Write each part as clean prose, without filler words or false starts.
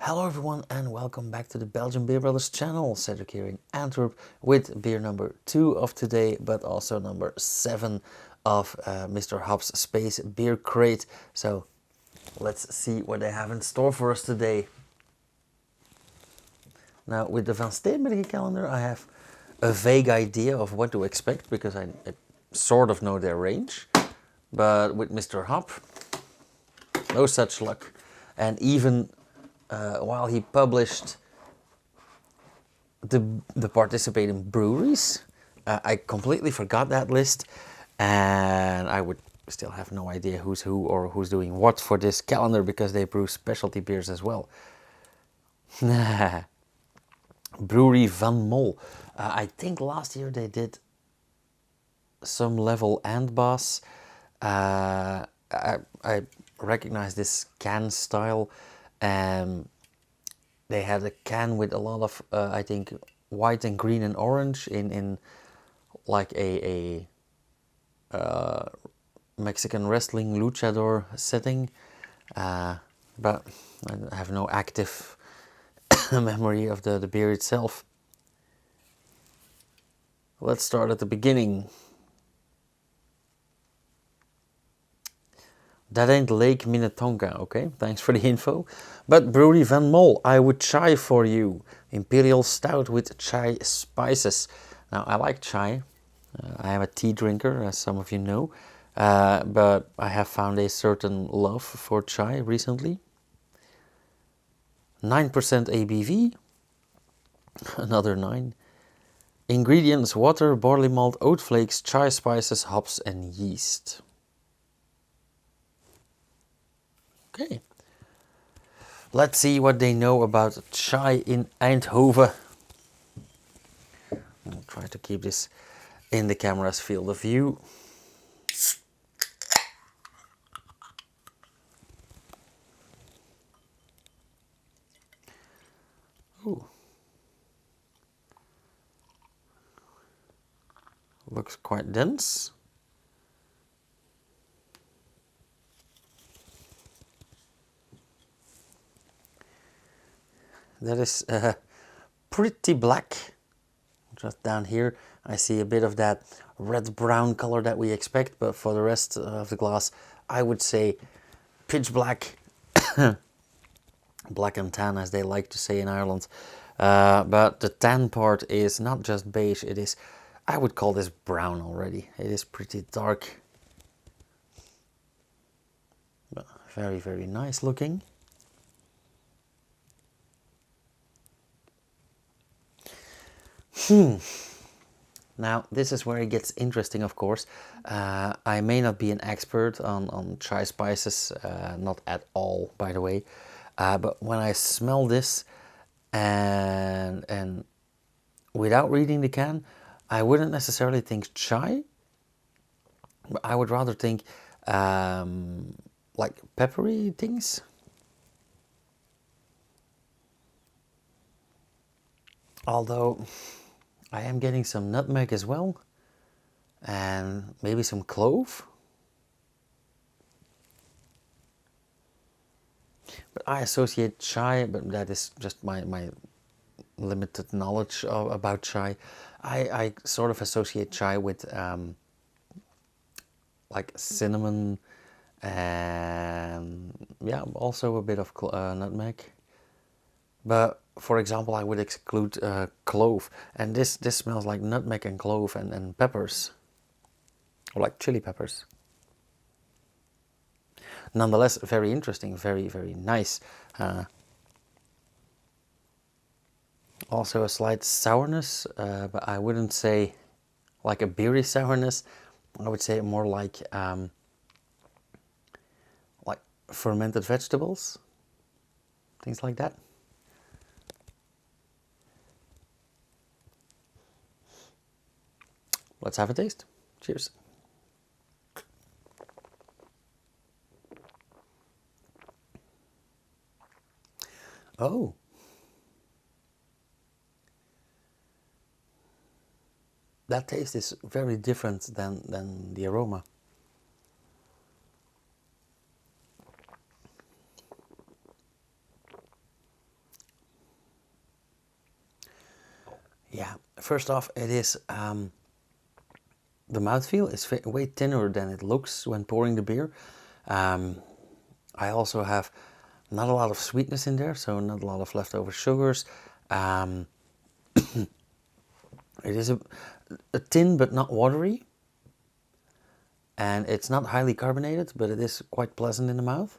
Hello everyone and welcome back to the Belgian Beer Brothers channel. Cedric here in Antwerp with beer number 2 of today, but also number 7 of Mr. Hop's Space Beer Crate. So let's see what they have in store for us today. Now with the Van Steenbergen calendar I have a vague idea of what to expect because I sort of know their range. But with Mr. Hop, no such luck. And even while he published the participating breweries, I completely forgot that list, and I would still have no idea who's who or who's doing what for this calendar because they brew specialty beers as well. Brewery Van Moll. I think last year they did some level and boss. I recognize this can style. They had a can with a lot of, I think, white and green and orange in like a Mexican wrestling luchador setting. But I have no active memory of the beer itself. Let's start at the beginning. That ain't Lake Minnetonka, okay? Thanks for the info. But Brewery Van Moll, I would chai for you. Imperial Stout with chai spices. Now, I like chai. I am a tea drinker, as some of you know. But I have found a certain love for chai recently. 9% ABV. Another 9. Ingredients: water, barley malt, oat flakes, chai spices, hops and yeast. Okay, let's see what they know about chai in Eindhoven. I'll try to keep this in the camera's field of view. Ooh. Looks quite dense. That is pretty black. Just down here I see a bit of that red-brown color that we expect, but for the rest of the glass I would say pitch black. Black and tan, as they like to say in Ireland. But the tan part is not just beige, it is, I would call this brown already. It is pretty dark. But very, very nice looking. Now, this is where it gets interesting, of course. I may not be an expert on chai spices, not at all, by the way. But when I smell this, and without reading the can, I wouldn't necessarily think chai. But I would rather think like peppery things. Although I am getting some nutmeg as well, and maybe some clove. But I associate chai, but that is just my limited knowledge about chai. I sort of associate chai with like cinnamon and yeah, also a bit of nutmeg. But for example, I would exclude clove, and this smells like nutmeg and clove and peppers, or like chili peppers. Nonetheless, very interesting, very, very nice. Also a slight sourness, but I wouldn't say like a beery sourness. I would say more like fermented vegetables, things like that. Let's have a taste. Cheers. Oh. That taste is very different than the aroma. Yeah, first off, it is the mouthfeel is way thinner than it looks when pouring the beer. I also have not a lot of sweetness in there, so not a lot of leftover sugars. It is a thin but not watery, and it's not highly carbonated, but it is quite pleasant in the mouth.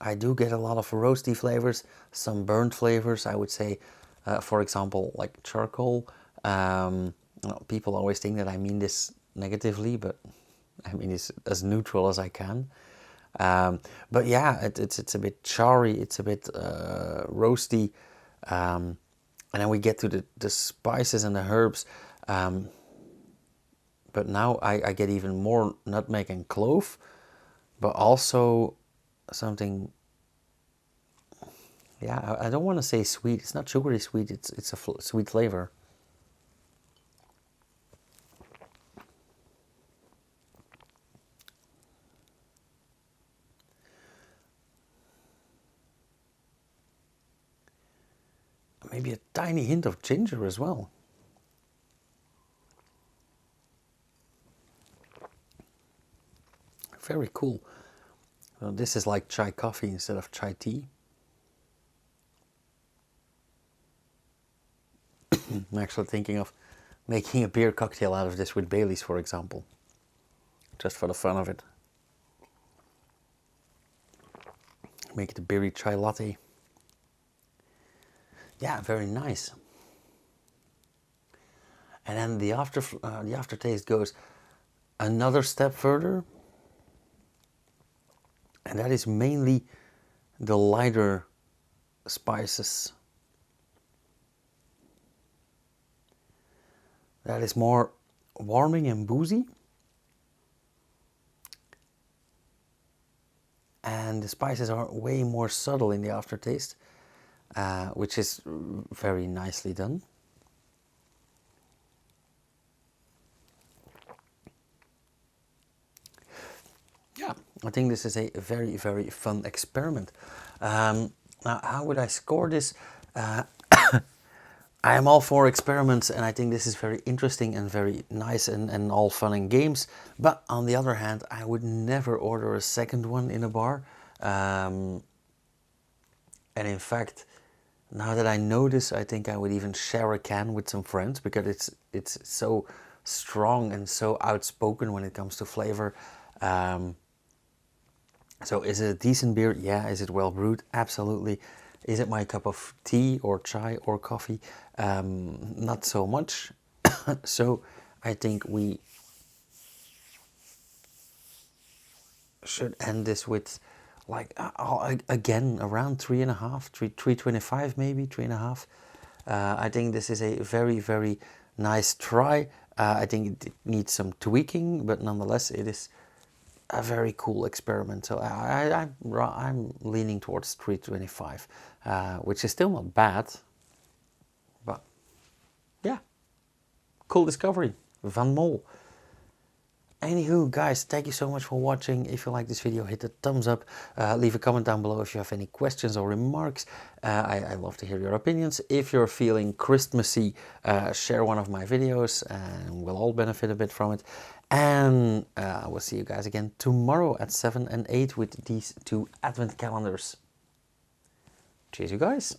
I do get a lot of roasty flavors, some burnt flavors, I would say, for example, like charcoal. People always think that I mean this negatively, but I mean it's as neutral as I can. But yeah, it's a bit charry, it's a bit roasty, and then we get to the spices and the herbs. But now I get even more nutmeg and clove, but also something. Yeah, I don't want to say sweet. It's not sugary sweet. It's a sweet flavor. Maybe a tiny hint of ginger as well. Very cool. Well, this is like chai coffee instead of chai tea. I'm actually thinking of making a beer cocktail out of this with Baileys, for example. Just for the fun of it. Make it a berry chai latte. Yeah, very nice. And then the aftertaste goes another step further, and that is mainly the lighter spices. That is more warming and boozy. And the spices are way more subtle in the aftertaste, which is very nicely done. Yeah, I think this is a very, very fun experiment. Now, how would I score this? I am all for experiments, and I think this is very interesting and very nice and all fun and games. But on the other hand, I would never order a second one in a bar. And in fact, now that I know this, I think I would even share a can with some friends, because it's so strong and so outspoken when it comes to flavor. So is it a decent beer? Yeah. Is it well brewed? Absolutely. Is it my cup of tea or chai or coffee? Not so much. So I think we should end this with, like, again, around 3.5, 3.25 maybe, 3.5. I think this is a very, very nice try. I think it needs some tweaking, but nonetheless it is a very cool experiment. So I'm leaning towards 3.25, which is still not bad, but yeah, cool discovery, Van Moll. Anywho, guys, thank you so much for watching. If you like this video, hit the thumbs up. Leave a comment down below if you have any questions or remarks. I love to hear your opinions. If you're feeling Christmassy, share one of my videos and we'll all benefit a bit from it. And I will see you guys again tomorrow at 7 and 8 with these 2 advent calendars. Cheers, you guys.